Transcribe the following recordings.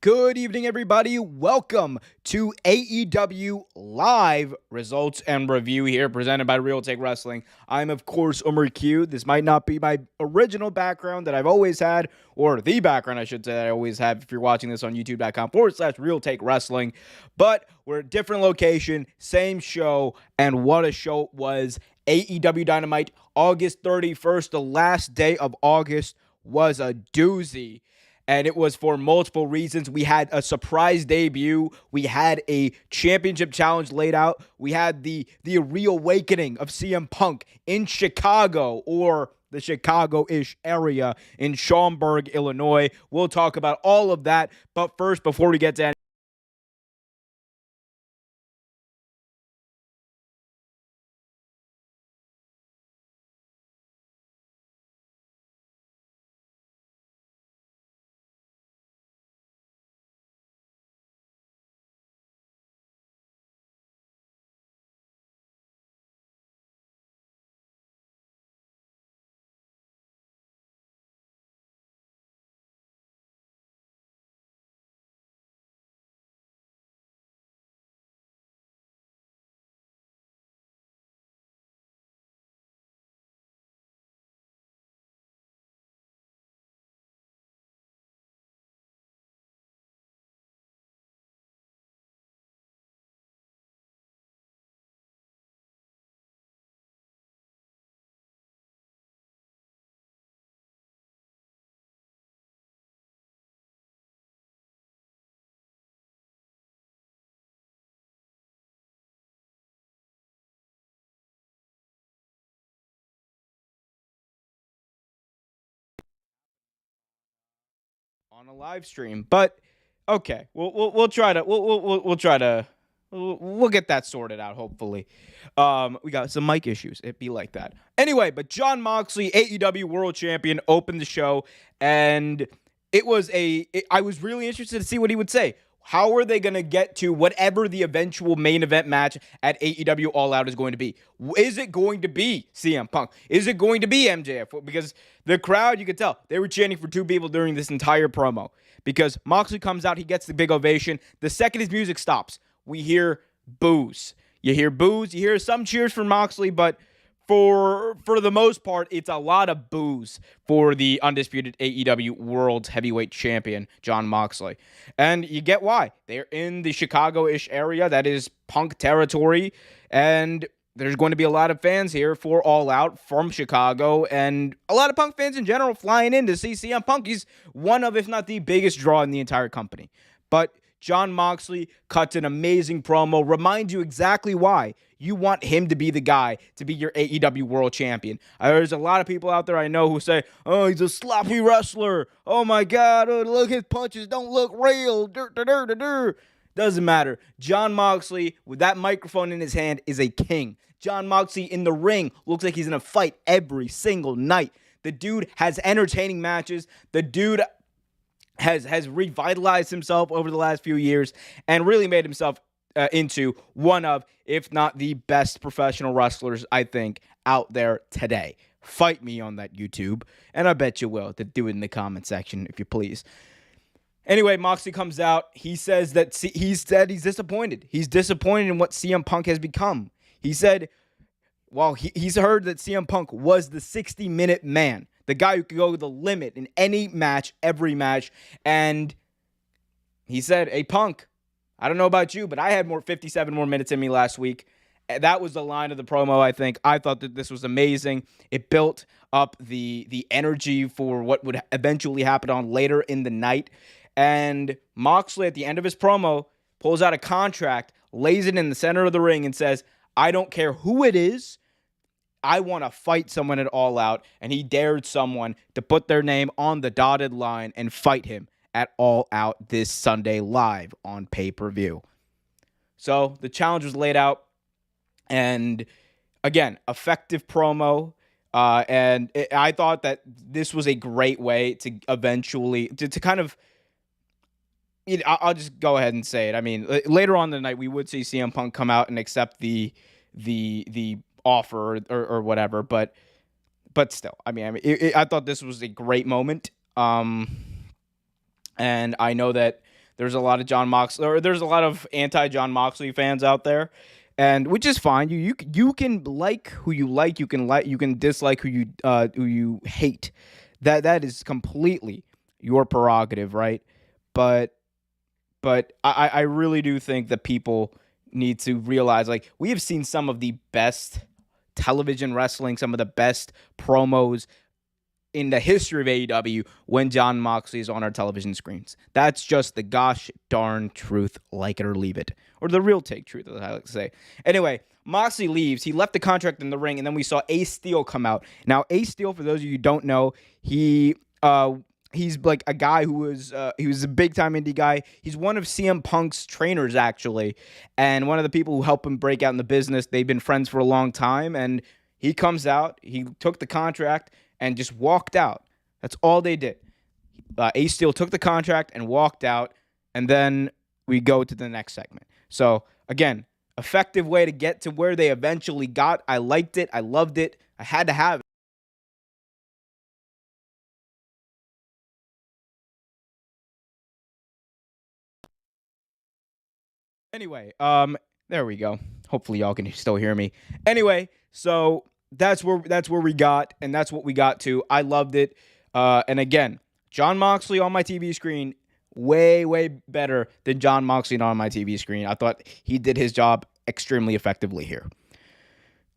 Good evening, everybody. Welcome to AEW Live Results and Review here, presented by Real Take Wrestling. I'm, of course, Omar Q. This might not be my original background that I've always had, or the background, I should say, that I always have if you're watching this on youtube.com/Real Take Wrestling. But we're at a different location, same show, and what a show it was. AEW Dynamite, August 31st, the last day of August, was a doozy. And it was for multiple reasons. We had a surprise debut. We had a championship challenge laid out. We had the reawakening of CM Punk in Chicago, or the Chicago-ish area in Schaumburg, Illinois. We'll talk about all of that. But first, before we get to on a live stream, but okay, we'll try to we'll try to we'll get that sorted out. Hopefully, we got some mic issues. It'd be like that anyway. But Jon Moxley, AEW World Champion, opened the show, and I was really interested to see what he would say. How are they going to get to whatever the eventual main event match at AEW All Out is going to be? Is it going to be CM Punk? Is it going to be MJF? Because the crowd, you could tell, they were chanting for two people during this entire promo. Because Moxley comes out, he gets the big ovation. The second his music stops, we hear boos. You hear boos, you hear some cheers for Moxley, but for the most part, it's a lot of boos for the undisputed AEW World Heavyweight Champion, Jon Moxley. And you get why. They're in the Chicago-ish area. That is Punk territory. And there's going to be a lot of fans here for All Out from Chicago. And a lot of Punk fans in general flying in to see CM Punk. He's one of, if not the biggest draw in the entire company. But Jon Moxley cuts an amazing promo, reminds you exactly why you want him to be the guy to be your AEW World Champion. There's a lot of people out there I know who say, oh, he's a sloppy wrestler. Oh, my God. Oh, look, his punches don't look real. Doesn't matter. Jon Moxley, with that microphone in his hand, is a king. Jon Moxley in the ring looks like he's in a fight every single night. The dude has entertaining matches. The dude has revitalized himself over the last few years and really made himself into one of, if not the best professional wrestlers, I think, out there today. Fight me on that YouTube, and I bet you will. Do it in the comment section, if you please. Anyway, Moxley comes out. He says that he's disappointed. He's disappointed in what CM Punk has become. He said, well, he's heard that CM Punk was the 60-minute man. The guy who could go the limit in any match, every match. And he said, hey, Punk, I don't know about you, but I had 57 more minutes in me last week. That was the line of the promo, I think. I thought that this was amazing. It built up the energy for what would eventually happen on later in the night. And Moxley, at the end of his promo, pulls out a contract, lays it in the center of the ring, and says, I don't care who it is. I want to fight someone at All Out, and he dared someone to put their name on the dotted line and fight him at All Out this Sunday live on pay-per-view. So the challenge was laid out, and again, effective promo, I thought that this was a great way to eventually, to kind of, I'll just go ahead and say it. I mean, later on in the night, we would see CM Punk come out and accept the offer or whatever, but still, I thought this was a great moment. And I know that there's a lot of John Moxley, or there's a lot of anti-John Moxley fans out there, and which is fine. You can like who you like. You can dislike who you hate. That is completely your prerogative, right? But I really do think that people need to realize, like, we have seen some of the best television wrestling, some of the best promos in the history of AEW when John Moxley is on our television screens. That's just the gosh darn truth, like it or leave it. Or the real take truth, as I like to say. Anyway, Moxley leaves. He left the contract in the ring, and then we saw Ace Steel come out. Now, Ace Steel, for those of you who don't know, he's like a guy who was he was a big time indie guy. He's one of CM Punk's trainers, actually, and one of the people who helped him break out in the business. They've been friends for a long time, and he comes out. He took the contract and just walked out. That's all they did. Ace Steel took the contract and walked out, and then we go to the next segment. So again, effective way to get to where they eventually got. I liked it. I loved it. I had to have it. Anyway, there we go. Hopefully y'all can still hear me. Anyway, so that's where we got, and that's what we got to. I loved it. And again, John Moxley on my TV screen, way, way better than John Moxley on my TV screen. I thought he did his job extremely effectively here.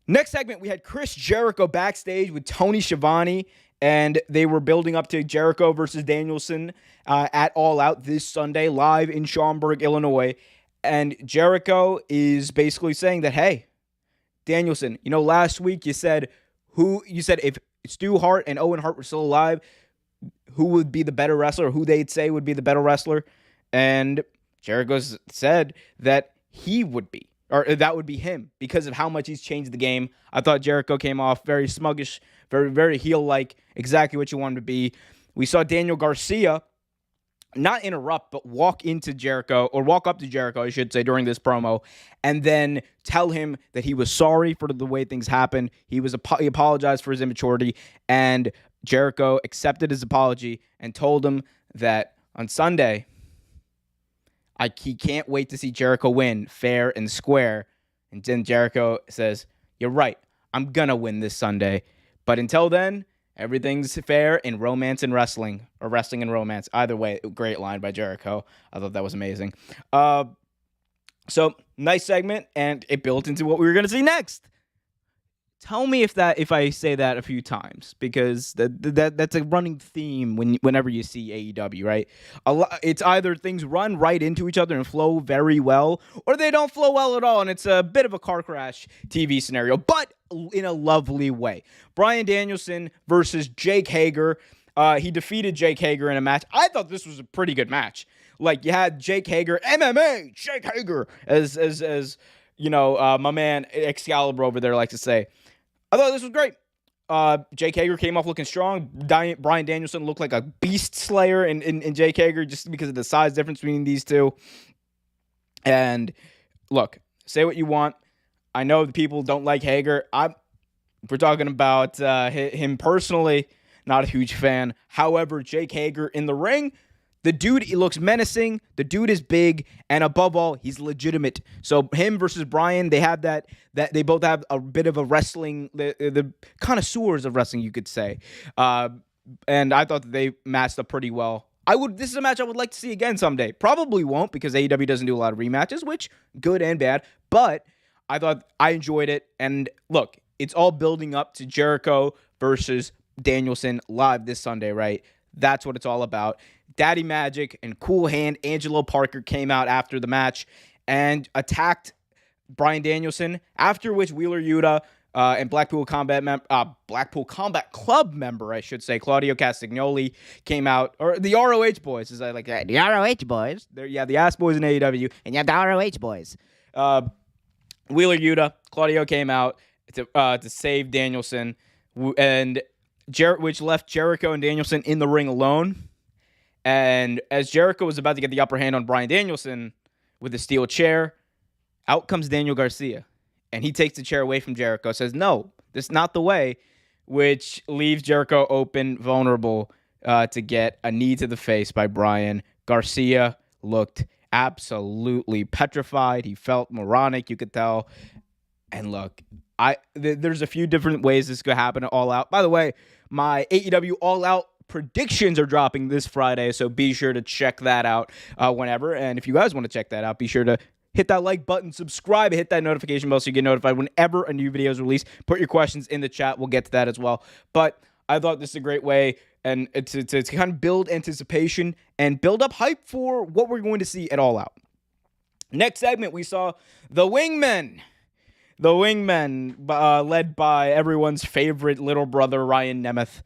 Next segment, we had Chris Jericho backstage with Tony Schiavone, and they were building up to Jericho versus Danielson at All Out this Sunday, live in Schaumburg, Illinois. And Jericho is basically saying that, hey, Danielson, last week you said if Stu Hart and Owen Hart were still alive, who would be the better wrestler, who they'd say would be the better wrestler. And Jericho said that he would be, or that would be him, because of how much he's changed the game. I thought Jericho came off very sluggish, very, very heel-like, exactly what you wanted to be. We saw Daniel Garcia not interrupt, but walk up to Jericho, I should say, during this promo, and then tell him that he was sorry for the way things happened. He apologized for his immaturity, and Jericho accepted his apology and told him that on Sunday, he can't wait to see Jericho win fair and square. And then Jericho says, "You're right, I'm gonna win this Sunday, but until then, everything's fair in romance and wrestling, or wrestling and romance." Either way, great line by Jericho. I thought that was amazing. So nice segment, and it built into what we were going to see next. Tell me if I say that a few times, because that's a running theme whenever you see AEW, right? It's either things run right into each other and flow very well, or they don't flow well at all, and it's a bit of a car crash TV scenario, but in a lovely way. Bryan Danielson versus Jake Hager. He defeated Jake Hager in a match. I thought this was a pretty good match. Like, you had Jake Hager, MMA, Jake Hager, as my man Excalibur over there likes to say. I thought this was great. Jake Hager came off looking strong. Bryan Danielson looked like a beast slayer in Jake Hager, just because of the size difference between these two. And look, say what you want. I know the people don't like Hager. We're talking about him personally, not a huge fan. However, Jake Hager in the ring, the dude, he looks menacing. The dude is big, and above all, he's legitimate. So him versus Bryan, they have that they both have a bit of a wrestling, the connoisseurs of wrestling, you could say. And I thought that they matched up pretty well. This is a match I would like to see again someday. Probably won't, because AEW doesn't do a lot of rematches, which good and bad. But I thought I enjoyed it. And look, it's all building up to Jericho versus Danielson live this Sunday, right? That's what it's all about. Daddy Magic and Cool Hand Angelo Parker came out after the match and attacked Bryan Danielson, after which Wheeler Yuta and Blackpool Combat Club member, I should say, Claudio Castagnoli came out, or the ROH boys, as I like that. The ROH boys. The ass boys in AEW. And you have the ROH boys. Wheeler Yuta, Claudio came out to save Danielson, and which left Jericho and Danielson in the ring alone. And as Jericho was about to get the upper hand on Bryan Danielson with a steel chair, out comes Daniel Garcia. And he takes the chair away from Jericho, says, "No, this is not the way," which leaves Jericho open, vulnerable, to get a knee to the face by Bryan. Garcia looked absolutely petrified. He felt moronic, you could tell. And look, there's a few different ways this could happen at All Out. By the way, my AEW All Out predictions are dropping this Friday, so be sure to check that out whenever. And if you guys want to check that out, be sure to hit that like button, subscribe, hit that notification bell so you get notified whenever a new video is released. Put your questions in the chat. We'll get to that as well. But I thought this is a great way and to kind of build anticipation and build up hype for what we're going to see at All Out. Next segment, we saw the Wingmen. The Wingmen, led by everyone's favorite little brother, Ryan Nemeth,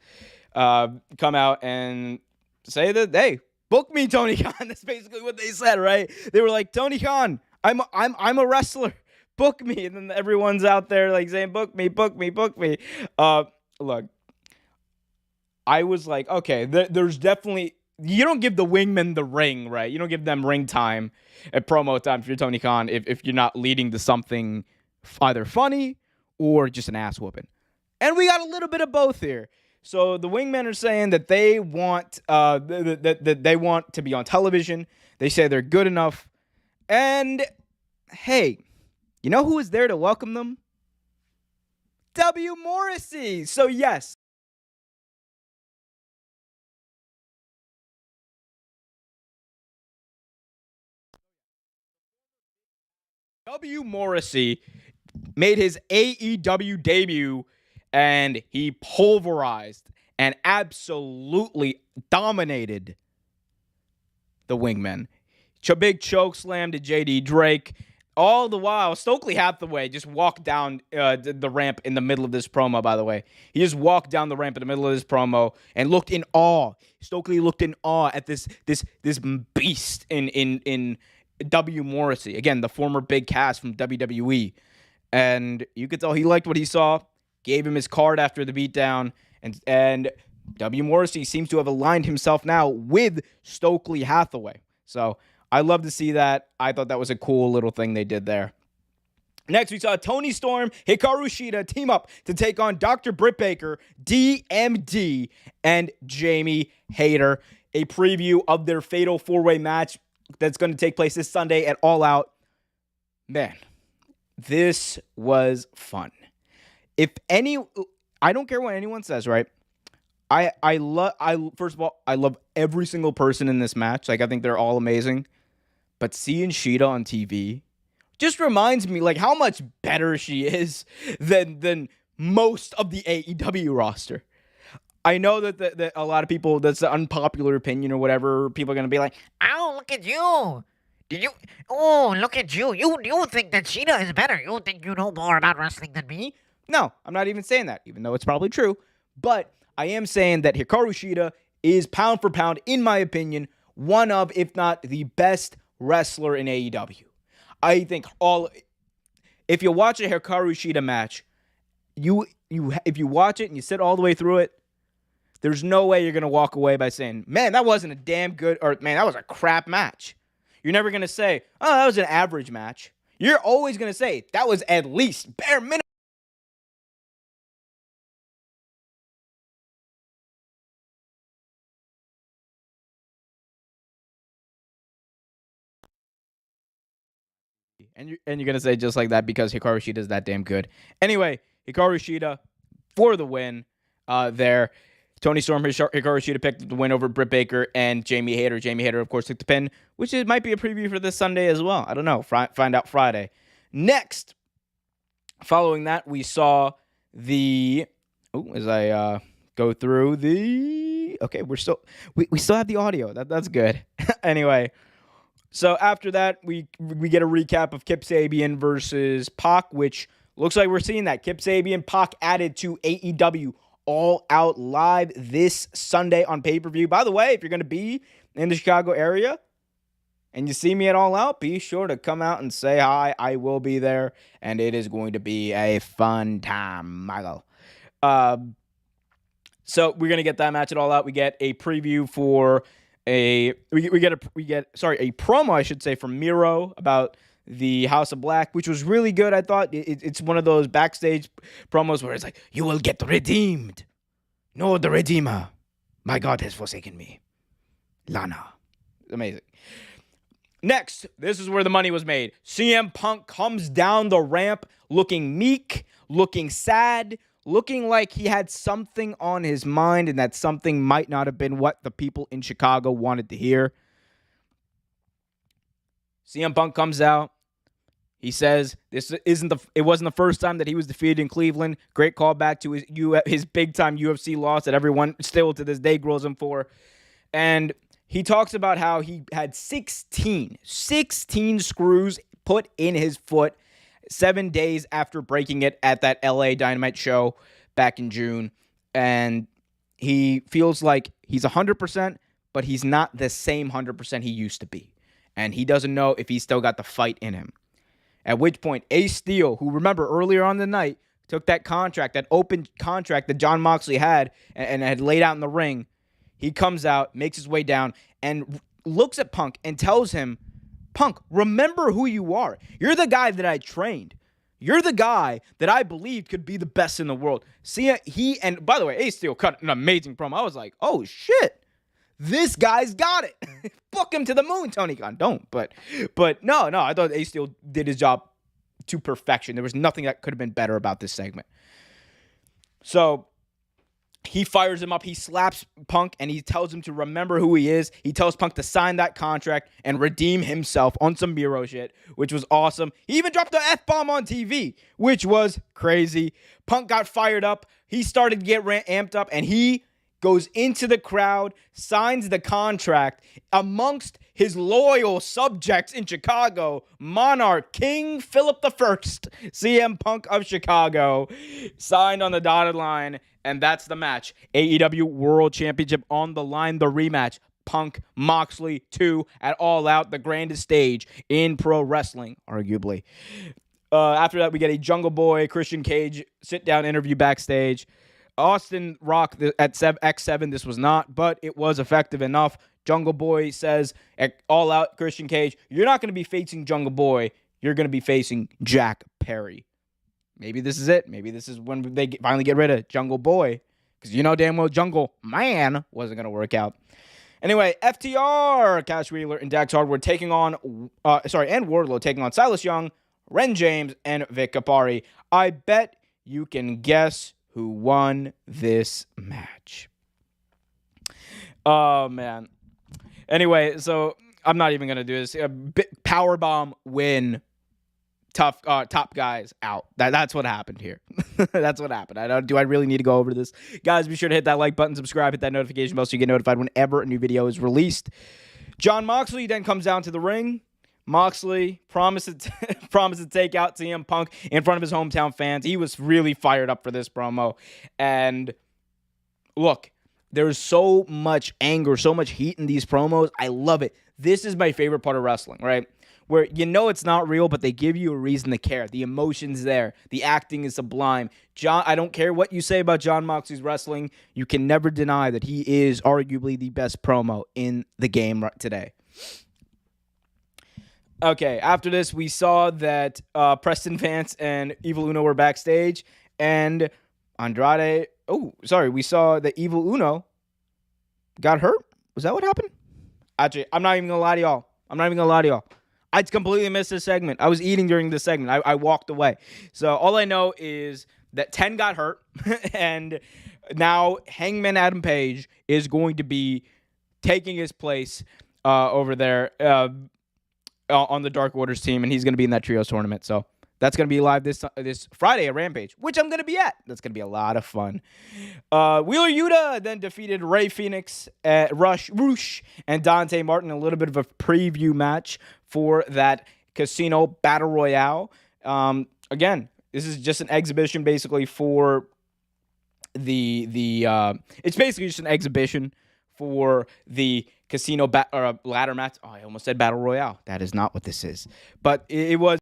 come out and say that, hey, book me, Tony Khan. That's basically what they said, right? They were like, Tony Khan, I'm a wrestler. Book me. And then everyone's out there like saying, book me, book me, book me. Look, I was like, okay, there's definitely, you don't give the Wingmen the ring, right? You don't give them ring time at promo time if you're Tony Khan if you're not leading to something either funny or just an ass whooping. And we got a little bit of both here. So the Wingmen are saying that they want that they want to be on television. They say they're good enough. And hey, you know who was there to welcome them? W. Morrissey. So yes. W. Morrissey made his AEW debut, and he pulverized and absolutely dominated the Wingmen. Big choke slam to JD Drake. All the while, Stokely Hathaway just walked down the ramp in the middle of this promo, by the way. He just walked down the ramp in the middle of this promo and looked in awe. Stokely looked in awe at this beast in W. Morrissey. Again, the former Big Cass from WWE. And you could tell he liked what he saw, gave him his card after the beatdown, and W. Morrissey seems to have aligned himself now with Stokely Hathaway. So I love to see that. I thought that was a cool little thing they did there. Next, we saw Tony Storm, Hikaru Shida team up to take on Dr. Britt Baker, DMD, and Jamie Hayter. A preview of their fatal four-way match that's going to take place this Sunday at All Out. Man, this was fun. I don't care what anyone says, right? First of all, I love every single person in this match. Like, I think they're all amazing. But seeing Shida on TV just reminds me, like, how much better she is than most of the AEW roster. I know that a lot of people, that's an unpopular opinion or whatever. People are going to be like, Oh, look at you. Oh, look at you. You think that Shida is better. You think you know more about wrestling than me? no, I'm not even saying that, even though it's probably true. But I am saying that Hikaru Shida is, pound for pound, in my opinion, one of, if not the best wrestler in AEW. I think if you watch a Hikaru Shida match, if you watch it and you sit all the way through it, there's no way you're going to walk away by saying, man, that wasn't a damn good, or man, that was a crap match. You're never going to say, oh, that was an average match. You're always going to say, that was at least bare minimum. And you're going to say just like that because Hikaru Shida is that damn good. Anyway, Hikaru Shida for the win there. Tony Storm, Hikaru Shida picked up the win over Britt Baker and Jamie Hayter. Jamie Hayter, of course, took the pin, which might be a preview for this Sunday as well. I don't know. Find out Friday. Next, following that, we saw as I go through okay, we still have the audio. That's good. Anyway, so after that, we get a recap of Kip Sabian versus Pac, which looks like we're seeing that. Kip Sabian, Pac added to AEW All Out Live this Sunday on pay-per-view. By the way, if you're going to be in the Chicago area and you see me at All Out, be sure to come out and say hi. I will be there, and it is going to be a fun time, Michael. So we're going to get that match at All Out. We get a preview for a promo, I should say, from Miro about the House of Black, which was really good. I thought it's one of those backstage promos where it's like, you will get redeemed. No, the Redeemer. My God has forsaken me. Lana. Amazing. Next, this is where the money was made. CM Punk comes down the ramp looking meek, looking sad, looking like he had something on his mind, and that something might not have been what the people in Chicago wanted to hear. CM Punk comes out. He says it wasn't the first time that he was defeated in Cleveland. Great callback to his big-time UFC loss that everyone still to this day grills him for. And he talks about how he had 16 screws put in his foot 7 days after breaking it at that LA Dynamite show back in June. And he feels like he's 100%, but he's not the same 100% he used to be. And he doesn't know if he's still got the fight in him. At which point, Ace Steel, who remember earlier on the night, took that contract, that open contract that Jon Moxley had and had laid out in the ring. He comes out, makes his way down, and looks at Punk and tells him, Punk, remember who you are. You're the guy that I trained. You're the guy that I believed could be the best in the world. See, and by the way, Ace Steel cut an amazing promo. I was like, oh, shit. This guy's got it. Book him to the moon, Tony Khan. Don't. But no, I thought Ace Steel did his job to perfection. There was nothing that could have been better about this segment. So he fires him up. He slaps Punk, and he tells him to remember who he is. He tells Punk to sign that contract and redeem himself on some Miro shit, which was awesome. He even dropped the F-bomb on TV, which was crazy. Punk got fired up. He started to get amped up, and he goes into the crowd, signs the contract amongst his loyal subjects in Chicago, Monarch King Philip I, CM Punk of Chicago, signed on the dotted line, and that's the match. AEW World Championship on the line, the rematch. Punk, Moxley 2 at All Out, the grandest stage in pro wrestling, arguably. After that, we get a Jungle Boy, Christian Cage sit-down interview backstage. Austin Rock at X7, this was not, but it was effective enough. Jungle Boy says, at All Out, Christian Cage, you're not going to be facing Jungle Boy. You're going to be facing Jack Perry. Maybe this is it. Maybe this is when they finally get rid of Jungle Boy, because you know damn well Jungle Man wasn't going to work out. Anyway, FTR, Cash Wheeler, and Dax Hardwood taking on, and Wardlow taking on Silas Young, Ren James, and Vic Capari. I bet you can guess who won this match. Oh, man. Anyway, so I'm not even going to do this. Powerbomb win. Top guys out. That's what happened here. That's what happened. Do I really need to go over this? Guys, be sure to hit that like button, subscribe, hit that notification bell so you get notified whenever a new video is released. Jon Moxley then comes down to the ring. Moxley promised to take out CM Punk in front of his hometown fans. He was really fired up for this promo. And look, there's so much anger, so much heat in these promos. I love it. This is my favorite part of wrestling, right? Where you know it's not real, but they give you a reason to care. The emotion's there. The acting is sublime. I don't care what you say about Jon Moxley's wrestling. You can never deny that he is arguably the best promo in the game today. Okay, after this, we saw that Preston Vance and Evil Uno were backstage, and Andrade... we saw that Evil Uno got hurt. Was that what happened? Actually, I'm not even going to lie to y'all. I completely missed this segment. I was eating during this segment. I walked away. So all I know is that 10 got hurt, and now Hangman Adam Page is going to be taking his place over there on the Dark Orders team, and he's going to be in that Trios tournament. So that's going to be live this Friday at Rampage, which I'm going to be at. That's going to be a lot of fun. Wheeler Yuta then defeated Rey Fenix, Roosh, and Dante Martin. A little bit of a preview match for that Casino Battle Royale. Again, this is just an exhibition basically for it's basically just an exhibition for the Casino ladder match. Oh, I almost said Battle Royale. That is not what this is. But it was.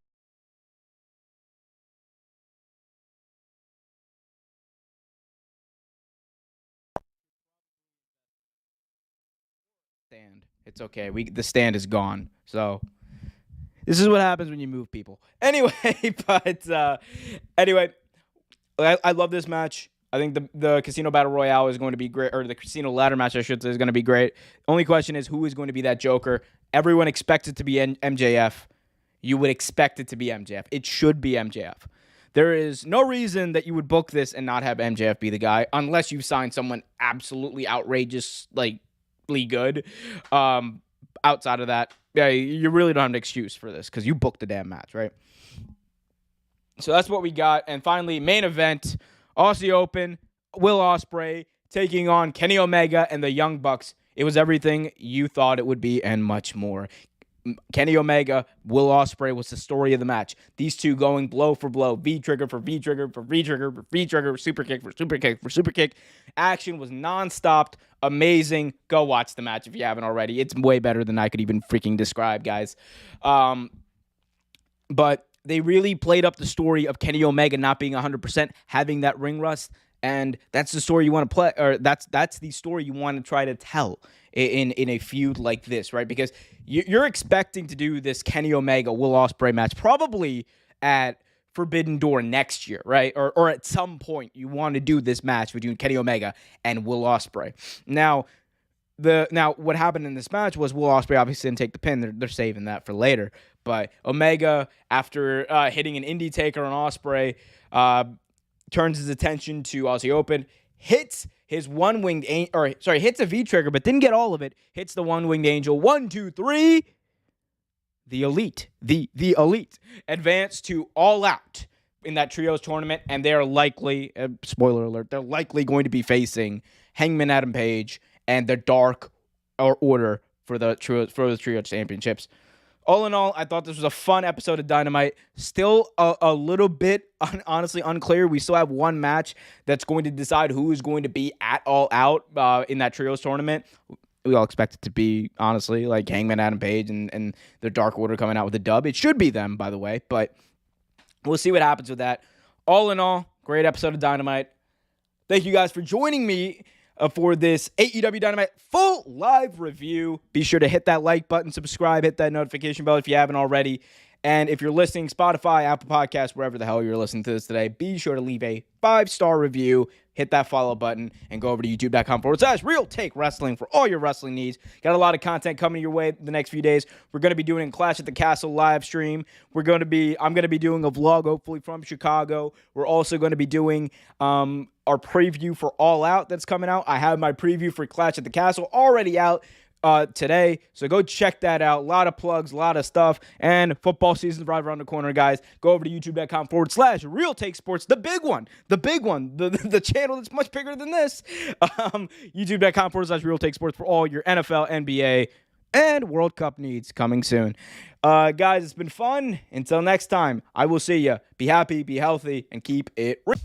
Stand. It's okay. The stand is gone. So this is what happens when you move people. Anyway, I love this match. I think the Casino Battle Royale is going to be great, or the Casino Ladder match, I should say, is going to be great. Only question is who is going to be that Joker. Everyone expects it to be MJF. You would expect it to be MJF. It should be MJF. There is no reason that you would book this and not have MJF be the guy, unless you sign someone absolutely outrageous, good. Outside of that, yeah, you really don't have an excuse for this because you booked the damn match, right? So that's what we got. And finally, main event, Aussie Open, Will Ospreay taking on Kenny Omega and the Young Bucks. It was everything you thought it would be and much more. Kenny Omega, Will Ospreay was the story of the match. These two going blow for blow, V-trigger for V-trigger for V-trigger for V-trigger, super kick for super kick for super kick. Action was nonstop, amazing. Go watch the match if you haven't already. It's way better than I could even freaking describe, guys. But they really played up the story of Kenny Omega not being 100%, having that ring rust, and that's the story you want to play, or that's the story you want to try to tell in a feud like this, right? Because you're expecting to do this Kenny Omega Will Ospreay match probably at Forbidden Door next year, right? Or at some point you want to do this match between Kenny Omega and Will Ospreay. Now what happened in this match was Will Ospreay obviously didn't take the pin. They're saving that for later. But Omega, after hitting an indie taker on Ospreay, turns his attention to Aussie Open, hits his one-winged hits a V-trigger, but didn't get all of it. Hits the one-winged angel. 1, 2, 3. The Elite, the Elite, advance to All Out in that trios tournament, and they're likely, spoiler alert, they're likely going to be facing Hangman Adam Page and the Dark Order for the trio championships. All in all, I thought this was a fun episode of Dynamite. Still a little bit, honestly, unclear. We still have one match that's going to decide who is going to be at All Out in that trios tournament. We all expect it to be, honestly, like Hangman Adam Page and the Dark Order coming out with a dub. It should be them, by the way, but we'll see what happens with that. All in all, great episode of Dynamite. Thank you guys for joining me for this AEW Dynamite full live review. Be sure to hit that like button, subscribe, hit that notification bell if you haven't already. And if you're listening, Spotify, Apple Podcasts, wherever the hell you're listening to this today, be sure to leave a 5-star review, hit that follow button, and go over to youtube.com/Real Take Wrestling for all your wrestling needs. Got a lot of content coming your way the next few days. We're going to be doing Clash at the Castle live stream. I'm going to be doing a vlog, hopefully from Chicago. We're also going to be doing our preview for All Out that's coming out. I have my preview for Clash at the Castle already out today, so go check that out. A lot of plugs, a lot of stuff, and football season's right around the corner, guys. Go over to youtube.com/Real Take Sports, the big one, the channel that's much bigger than this. youtube.com/Real Take Sports for all your NFL, NBA, and World Cup needs coming soon. Guys, it's been fun. Until next time, I will see you. Be happy, be healthy, and keep it real.